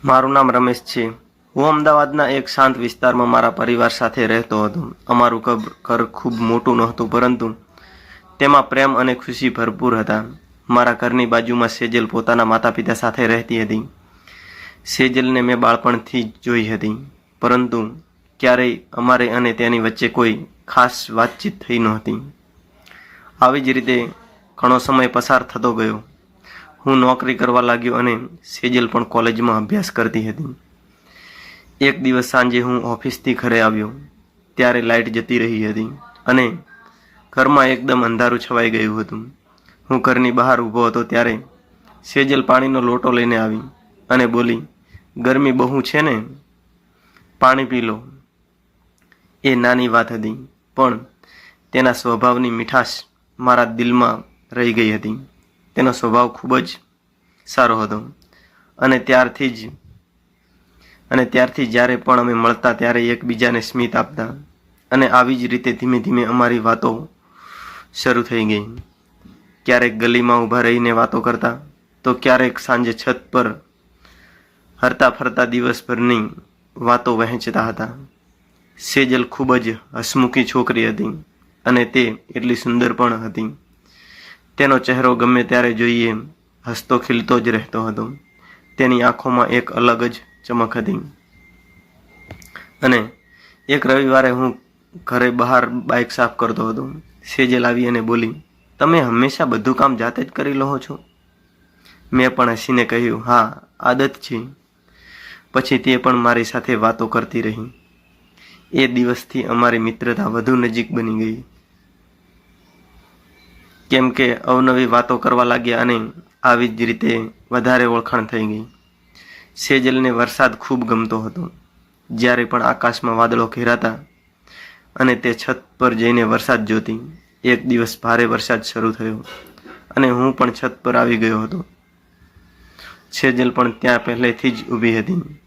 મારું નામ રમેશ છે. હું અમદાવાદના એક શાંત વિસ્તારમાં મારા પરિવાર સાથે રહેતો હતો. અમારું ઘર ખૂબ મોટું નહોતું, પરંતુ તેમાં પ્રેમ અને ખુશી ભરપૂર હતા. મારા ઘરની બાજુમાં સેજલ પોતાના માતા પિતા સાથે રહેતી હતી. સેજલને મેં બાળપણથી જ જોઈ હતી, પરંતુ ક્યારેય અમારે અને તેની વચ્ચે કોઈ ખાસ વાતચીત થઈ નહોતી. આવી જ રીતે ઘણો સમય પસાર થતો ગયો. હું નોકરી કરવા લાગ્યો અને સેજલ પણ કોલેજમાં અભ્યાસ કરતી હતી. એક દિવસ સાંજે હું ઓફિસથી ઘરે આવ્યો ત્યારે લાઇટ જતી રહી હતી અને ઘરમાં એકદમ અંધારું છવાઈ ગયું હતું. હું ઘરની બહાર ઊભો હતો ત્યારે સેજલ પાણીનો લોટો લઈને આવી અને બોલી, "ગરમી બહુ છે ને, પાણી પી લો." એ નાની વાત હતી, પણ તેના સ્વભાવની મીઠાશ મારા દિલમાં રહી ગઈ હતી. તેનો સ્વભાવ ખૂબ જ સારો હતો અને ત્યારથી જ્યારે પણ અમે મળતા ત્યારે એકબીજાને સ્મિત આપતા, અને આવી જ રીતે ધીમે ધીમે અમારી વાતો શરૂ થઈ ગઈ. ક્યારેક ગલીમાં ઊભા રહીને વાતો કરતા, તો ક્યારેક સાંજે છત પર હરતા ફરતા દિવસભરની વાતો વહેંચતા હતા. સેજલ ખૂબ જ હસમુખી છોકરી હતી અને તે એટલી સુંદર પણ હતી. તેનો ચહેરો ગમે ત્યારે જોઈએ હસતો ખીલતો જ રહેતો હતો. તેની આંખોમાં એક અલગ જ ચમક હતી. અને એક રવિવારે હું ઘરે બહાર બાઇક સાફ કરતો હતો. સેજલ આવી અને બોલી, "તમે હંમેશા બધું કામ જાતે જ કરી લો છો?" મેં પણ હસીને કહ્યું, "હા, આદત છે." પછી તે પણ મારી સાથે વાતો કરતી રહી. એ દિવસથી અમારી મિત્રતા વધુ નજીક બની ગઈ, કેમ કે અવનવી વાતો કરવા લાગ્યા અને આવી જ રીતે વધારે ઓળખાણ થઈ ગઈ. સેજલને વરસાદ ખૂબ ગમતો હતો. જ્યારે પણ આકાશમાં વાદળો ઘેરાતા અને તે છત પર જઈને વરસાદ જોતી. એક દિવસ ભારે વરસાદ શરૂ થયો અને હું પણ છત પર આવી ગયો હતો. સેજલ પણ ત્યાં પહેલેથી જ ઊભી હતી.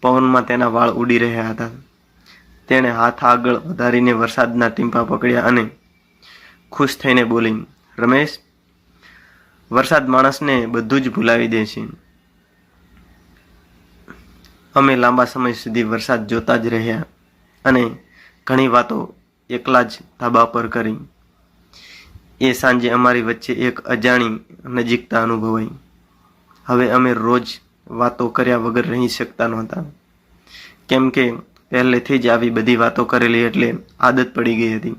પવનમાં તેના વાળ ઉડી રહ્યા હતા. તેણે હાથ આગળ વધારીને વરસાદના ટીમ્પા પકડ્યા અને ખુશ થઈને બોલી, "રમેશ, વરસાદ માણસને બધું જ ભૂલાવી દે છે." અમે લાંબા સમય સુધી વરસાદ જોતા જ રહ્યા અને ઘણી વાતો એકલા જ ધાબા પર કરી. એ સાંજે અમારી વચ્ચે એક અજાણી નજીકતા અનુભવાઈ. હવે અમે રોજ વાતો કર્યા વગર રહી શકતા નહોતા, કેમ કે પહેલેથી જ આવી બધી વાતો કરેલી એટલે આદત પડી ગઈ હતી.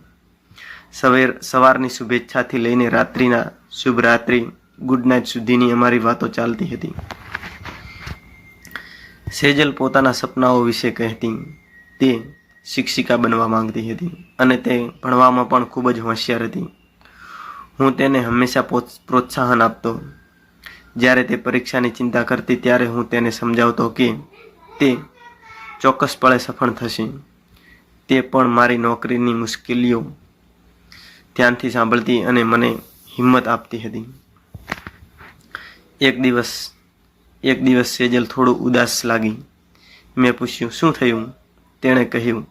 સવારની શુભેચ્છાથી લઈને રાત્રિના શુભ રાત્રિ, ગુડ નાઇટ સુધીની અમારી વાતો ચાલતી હતી. સેજલ પોતાના સપનાઓ વિશે કહેતી. તે શિક્ષિકા બનવા માંગતી હતી અને તે ભણવામાં પણ ખૂબ જ હોશિયાર હતી. હું તેને હંમેશા પ્રોત્સાહન આપતો. જ્યારે તે પરીક્ષાની ચિંતા કરતી ત્યારે હું તેને સમજાવતો કે તે ચોક્કસપણે સફળ થશે. તે પણ મારી નોકરીની મુશ્કેલીઓ ધ્યાનથી સાંભળતી અને મને હિંમત આપતી હતી. એક દિવસ સેજલ થોડું ઉદાસ લાગી. મેં પૂછ્યું, "શું થયું?" તેણે કહ્યું,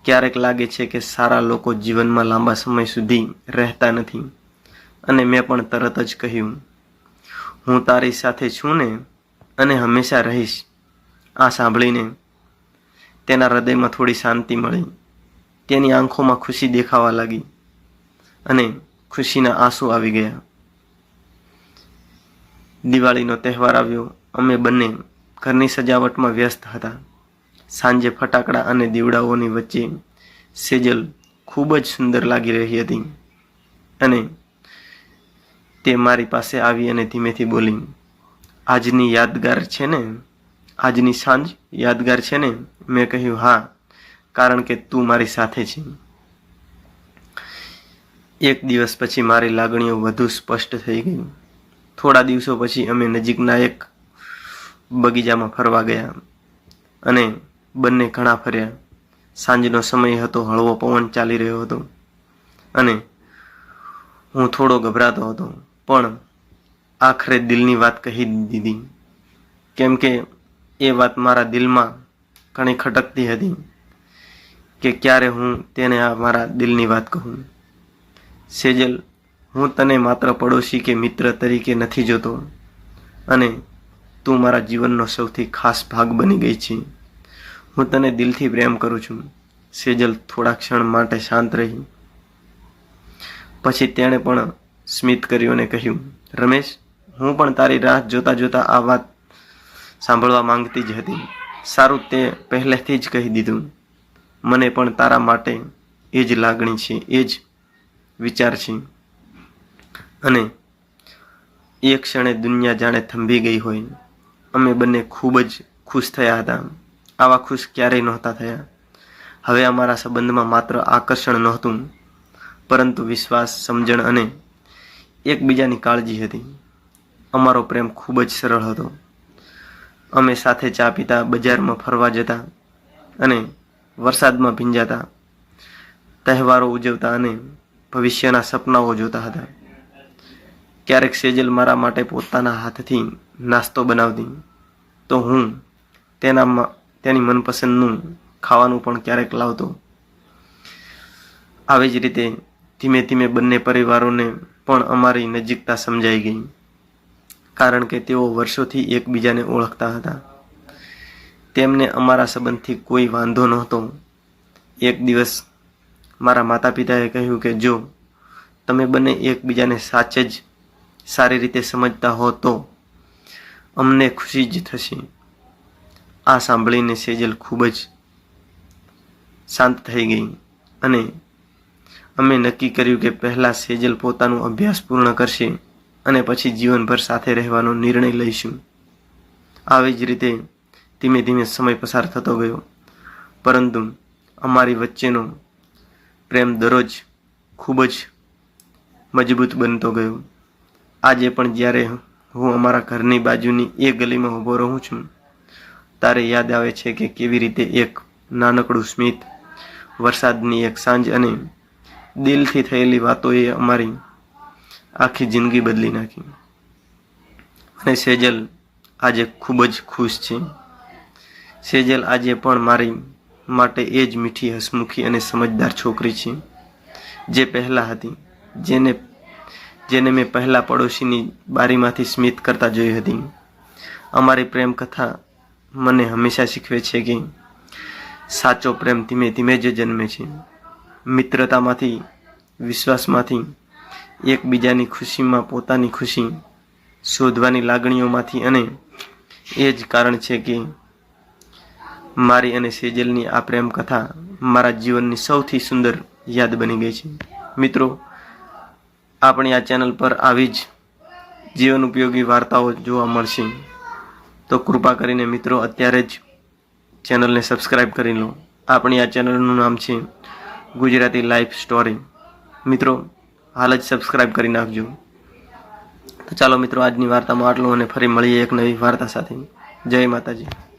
"ક્યારેક લાગે છે કે સારા લોકો જીવનમાં લાંબા સમય સુધી રહેતા નથી." અને મેં પણ તરત જ કહ્યું, "હું તારી સાથે છું ને, અને હંમેશા રહીશ." આ સાંભળીને તેના હૃદયમાં થોડી શાંતિ મળી. તેની આંખોમાં ખુશી દેખાવા લાગી અને ખુશીના આંસુ આવી ગયા. દિવાળીનો તહેવાર આવ્યો. અમે બંને ઘરની સજાવટમાં વ્યસ્ત હતા. સાંજે ફટાકડા અને દીવડાઓની વચ્ચે સેજલ ખૂબ જ સુંદર લાગી રહી હતી અને તે મારી પાસે આવી અને ધીમેથી બોલી, આજની સાંજ યાદગાર છે ને?" મેં કહ્યું, "હા, કારણ કે તું મારી સાથે છે." એક દિવસ પછી મારી લાગણીઓ વધુ સ્પષ્ટ થઈ ગઈ. થોડા દિવસો પછી અમે નજીકના એક બગીચામાં ફરવા ગયા અને બંને ઘણા ફર્યા. સાંજનો સમય હતો. હળવો પવન ચાલી રહ્યો હતો અને હું થોડો ગભરાતો હતો, પણ આખરે દિલની વાત કહી દીધી, કેમ કે એ વાત મારા દિલમાં ઘણી ખટકતી હતી કે ક્યારે હું તેને મારા દિલની વાત કહું. સેજલ, હું તને માત્ર પડોશી કે મિત્ર તરીકે નથી જોતો, અને તું મારા જીવનનો સૌથી ખાસ ભાગ બની ગઈ છે. હું તને દિલથી પ્રેમ કરું છું. સેજલ થોડા ક્ષણ માટે શાંત રહી. પછી તેણે પણ સ્મિત કર્યું અને કહ્યું, રમેશ, હું પણ તારી રાહ જોતા જોતા આ વાત સાંભળવા માંગતી જ હતી. સારું, તે પહેલેથી જ કહી દીધું. મને પણ તારા માટે એ જ લાગણી છે, એ જ વિચાર છે. અને એ ક્ષણે દુનિયા જાણે થંભી ગઈ હોય. અમે બંને ખૂબ જ ખુશ થયા હતા. આવા ખુશ ક્યારેય નહોતા થયા. હવે અમારા સંબંધમાં માત્ર આકર્ષણ નહોતું, પરંતુ વિશ્વાસ, સમજણ અને એકબીજાની કાળજી હતી. અમારો પ્રેમ ખૂબ જ સરળ હતો. અમે સાથે ચા પીતા, બજારમાં ફરવા જતા અને વરસાદમાં ભીંજાતા, તહેવારો ઉજવતા અને ભવિષ્યના સપનાઓ જોતા હતા. ક્યારેક સેજલ મારા માટે પોતાના હાથથી નાસ્તો બનાવતી, તો હું તેની મનપસંદનું ખાવાનું પણ ક્યારેક લાવતો. આવી જ રીતે ધીમે ધીમે બંને પરિવારોને પણ અમારી નજીકતા સમજાઈ ગઈ, કારણ કે તેઓ વર્ષોથી એકબીજાને ઓળખતા હતા. તેમને અમારા સંબંધથી કોઈ વાંધો નહોતો. એક દિવસ મારા માતા પિતાએ કહ્યું કે જો તમે બંને એકબીજાને સાચે જ સારી રીતે સમજતા હો તો અમને ખુશી જ થશે. આ સાંભળીને સેજલ ખૂબ જ શાંત થઈ ગઈ અને અમે નક્કી કર્યું કે પહેલાં સેજલ પોતાનો અભ્યાસ પૂર્ણ કરશે અને પછી જીવનભર સાથે રહેવાનો નિર્ણય લઈશું. આવી જ રીતે ધીમે ધીમે સમય પસાર થતો ગયો, પરંતુ અમારી વચ્ચેનો પ્રેમ દરરોજ ખૂબ જ મજબૂત બનતો ગયો. આજે પણ જ્યારે હું અમારા ઘરની બાજુની એ ગલીમાં ઊભો રહું છું, તારે યાદ આવે છે કે કેવી રીતે એક નાનકડું સ્મિત, વરસાદની એક સાંજ અને દિલથી થયેલી વાતોએ અમારી આખી જિંદગી બદલી નાખી. અને સેજલ આજે ખૂબ જ ખુશ છે. સેજલ આજે પણ મારી માટે એ જ મીઠી, હસમુખી અને સમજદાર છોકરી છે જે પહેલાં હતી, જેને મેં પહેલાં પડોશીની બારીમાંથી સ્મિત કરતા જોઈ હતી. અમારી પ્રેમ કથા મને હંમેશા શીખવે છે કે સાચો પ્રેમ ધીમે ધીમે જ જન્મે છે. મિત્રતામાંથી, વિશ્વાસમાંથી, એકબીજાની ખુશીમાં પોતાની ખુશી શોધવાની લાગણીઓમાંથી. અને એ જ કારણ છે કે મારી અને સેજલની આ પ્રેમ કથા મારા જીવનની સૌથી સુંદર યાદ બની ગઈ છે. મિત્રો, આપણી આ ચેનલ પર આવી જ જીવન ઉપયોગી વાર્તાઓ જોવા મળશે, તો કૃપા કરીને મિત્રો અત્યારે જ ચેનલને સબસ્ક્રાઈબ કરી લો. આપણી આ ચેનલનું નામ છે ગુજરાતી લાઈફ સ્ટોરી. મિત્રો, હાલ જ સબસ્ક્રાઈબ કરી નાખજો. તો ચાલો મિત્રો, આજની વાર્તામાં આટલું અને ફરી મળીએ એક નવી વાર્તા સાથે. જય માતાજી.